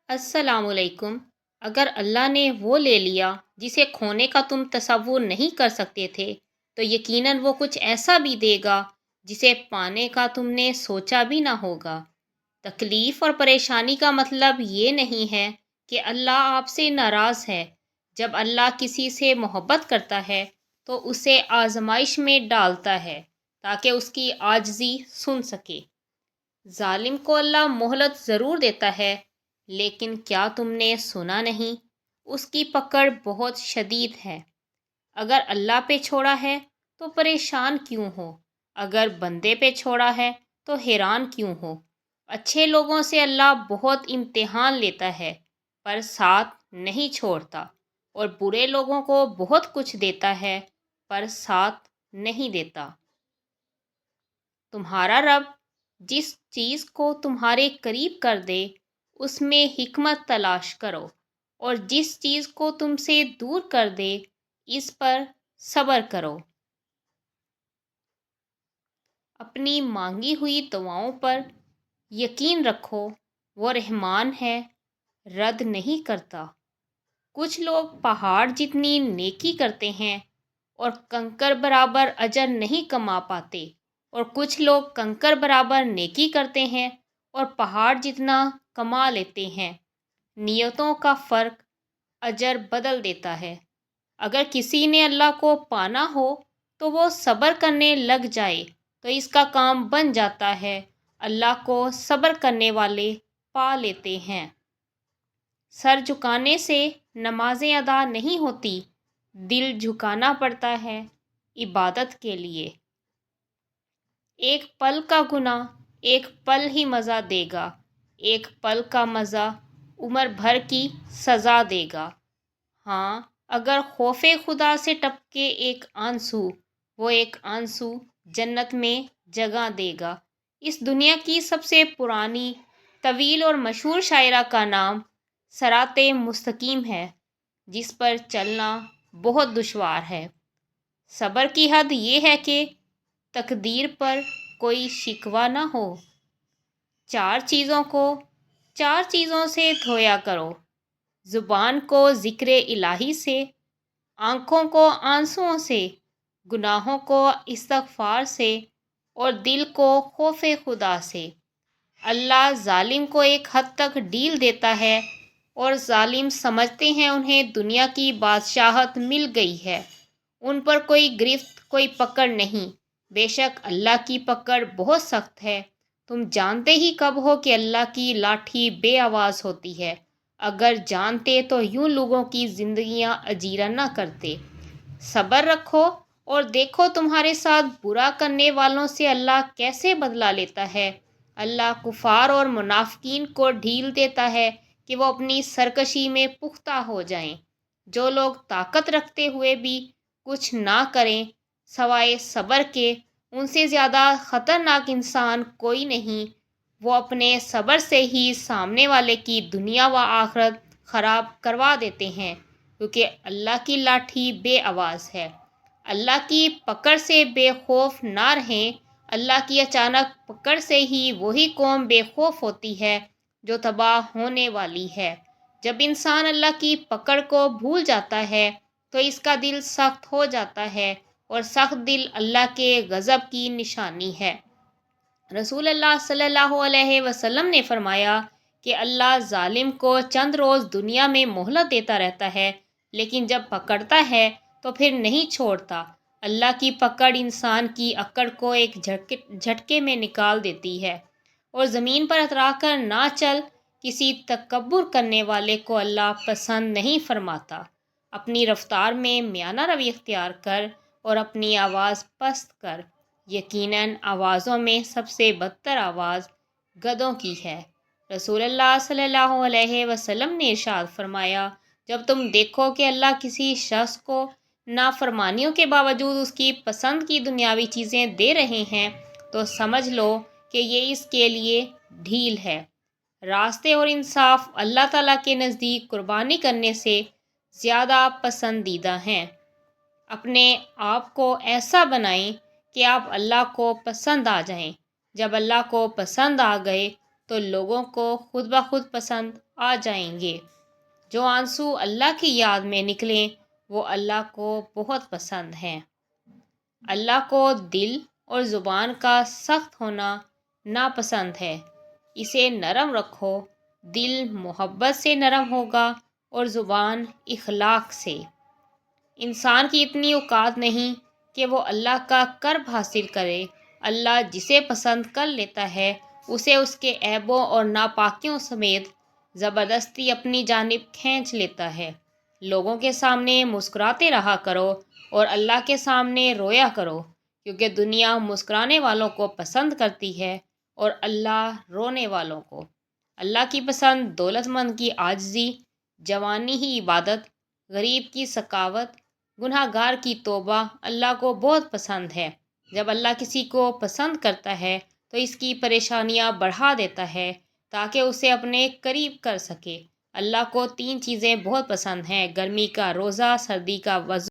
السلام علیکم۔ اگر اللہ نے وہ لے لیا جسے کھونے کا تم تصور نہیں کر سکتے تھے تو یقیناً وہ کچھ ایسا بھی دے گا جسے پانے کا تم نے سوچا بھی نہ ہوگا۔ تکلیف اور پریشانی کا مطلب یہ نہیں ہے کہ اللہ آپ سے ناراض ہے۔ جب اللہ کسی سے محبت کرتا ہے تو اسے آزمائش میں ڈالتا ہے تاکہ اس کی عاجزی سن سکے۔ ظالم کو اللہ مہلت ضرور دیتا ہے، لیکن کیا تم نے سنا نہیں؟ اس کی پکڑ بہت شدید ہے۔ اگر اللہ پہ چھوڑا ہے تو پریشان کیوں ہو؟ اگر بندے پہ چھوڑا ہے تو حیران کیوں ہو؟ اچھے لوگوں سے اللہ بہت امتحان لیتا ہے پر ساتھ نہیں چھوڑتا، اور برے لوگوں کو بہت کچھ دیتا ہے پر ساتھ نہیں دیتا۔ تمہارا رب جس چیز کو تمہارے قریب کر دے اس میں حکمت تلاش کرو، اور جس چیز کو تم سے دور کر دے اس پر صبر کرو۔ اپنی مانگی ہوئی دعاؤں پر یقین رکھو، وہ رحمان ہے، رد نہیں کرتا۔ کچھ لوگ پہاڑ جتنی نیکی کرتے ہیں اور کنکر برابر اجر نہیں کما پاتے، اور کچھ لوگ کنکر برابر نیکی کرتے ہیں اور پہاڑ جتنا کما لیتے ہیں۔ نیتوں کا فرق اجر بدل دیتا ہے۔ اگر کسی نے اللہ کو پانا ہو تو وہ صبر کرنے لگ جائے تو اس کا کام بن جاتا ہے۔ اللہ کو صبر کرنے والے پا لیتے ہیں۔ سر جھکانے سے نمازیں ادا نہیں ہوتی، دل جھکانا پڑتا ہے عبادت کے لیے۔ ایک پل کا گناہ ایک پل ہی مزہ دے گا، ایک پل کا مزہ عمر بھر کی سزا دے گا۔ ہاں، اگر خوف خدا سے ٹپکے ایک آنسو، وہ ایک آنسو جنت میں جگہ دے گا۔ اس دنیا کی سب سے پرانی، طویل اور مشہور شاعرہ کا نام صراط مستقیم ہے، جس پر چلنا بہت دشوار ہے۔ صبر کی حد یہ ہے کہ تقدیر پر کوئی شکوہ نہ ہو۔ چار چیزوں سے دھویا کرو: زبان کو ذکر الہی سے، آنکھوں کو آنسوؤں سے، گناہوں کو استغفار سے، اور دل کو خوف خدا سے۔ اللہ ظالم کو ایک حد تک ڈھیل دیتا ہے، اور ظالم سمجھتے ہیں انہیں دنیا کی بادشاہت مل گئی ہے، ان پر کوئی گرفت، کوئی پکڑ نہیں۔ بے شک اللہ کی پکڑ بہت سخت ہے۔ تم جانتے ہی کب ہو کہ اللہ کی لاٹھی بے آواز ہوتی ہے؟ اگر جانتے تو یوں لوگوں کی زندگیاں اجیرہ نہ کرتے۔ صبر رکھو اور دیکھو تمہارے ساتھ برا کرنے والوں سے اللہ کیسے بدلہ لیتا ہے۔ اللہ کفار اور منافقین کو ڈھیل دیتا ہے کہ وہ اپنی سرکشی میں پختہ ہو جائیں۔ جو لوگ طاقت رکھتے ہوئے بھی کچھ نہ کریں سوائے صبر کے، ان سے زیادہ خطرناک انسان کوئی نہیں۔ وہ اپنے صبر سے ہی سامنے والے کی دنیا و آخرت خراب کروا دیتے ہیں، کیونکہ اللہ کی لاٹھی بے آواز ہے۔ اللہ کی پکڑ سے بے خوف نہ رہیں۔ اللہ کی اچانک پکڑ سے ہی وہی قوم بے خوف ہوتی ہے جو تباہ ہونے والی ہے۔ جب انسان اللہ کی پکڑ کو بھول جاتا ہے تو اس کا دل سخت ہو جاتا ہے، اور سخت دل اللہ کے غضب کی نشانی ہے۔ رسول اللہ صلی اللہ علیہ وسلم نے فرمایا کہ اللہ ظالم کو چند روز دنیا میں مہلت دیتا رہتا ہے، لیکن جب پکڑتا ہے تو پھر نہیں چھوڑتا۔ اللہ کی پکڑ انسان کی اکڑ کو ایک جھٹکے میں نکال دیتی ہے، اور زمین پر اترا کر نہ چل، کسی تکبر کرنے والے کو اللہ پسند نہیں فرماتا۔ اپنی رفتار میں میانہ روی اختیار کر اور اپنی آواز پست کر۔ یقیناً آوازوں میں سب سے بدتر آواز گدھوں کی ہے۔ رسول اللہ صلی اللہ علیہ وسلم نے ارشاد فرمایا، جب تم دیکھو کہ اللہ کسی شخص کو نافرمانیوں کے باوجود اس کی پسند کی دنیاوی چیزیں دے رہے ہیں تو سمجھ لو کہ یہ اس کے لیے ڈھیل ہے۔ راستے اور انصاف اللہ تعالیٰ کے نزدیک قربانی کرنے سے زیادہ پسندیدہ ہیں۔ اپنے آپ کو ایسا بنائیں کہ آپ اللہ کو پسند آ جائیں۔ جب اللہ کو پسند آ گئے تو لوگوں کو خود بخود پسند آ جائیں گے۔ جو آنسو اللہ کی یاد میں نکلیں وہ اللہ کو بہت پسند ہیں۔ اللہ کو دل اور زبان کا سخت ہونا ناپسند ہے۔ اسے نرم رکھو، دل محبت سے نرم ہوگا اور زبان اخلاق سے۔ انسان کی اتنی اوقات نہیں کہ وہ اللہ کا قرب حاصل کرے۔ اللہ جسے پسند کر لیتا ہے اسے اس کے عیبوں اور ناپاکیوں سمیت زبردستی اپنی جانب کھینچ لیتا ہے۔ لوگوں کے سامنے مسکراتے رہا کرو اور اللہ کے سامنے رویا کرو، کیونکہ دنیا مسکرانے والوں کو پسند کرتی ہے اور اللہ رونے والوں کو۔ اللہ کی پسند دولت مند کی عاجزی، جوانی ہی عبادت، غریب کی سخاوت، گناہ گار کی توبہ اللہ کو بہت پسند ہے۔ جب اللہ کسی کو پسند کرتا ہے تو اس کی پریشانیاں بڑھا دیتا ہے تاکہ اسے اپنے قریب کر سکے۔ اللہ کو 3 چیزیں بہت پسند ہیں: گرمی کا روزہ، سردی کا وضو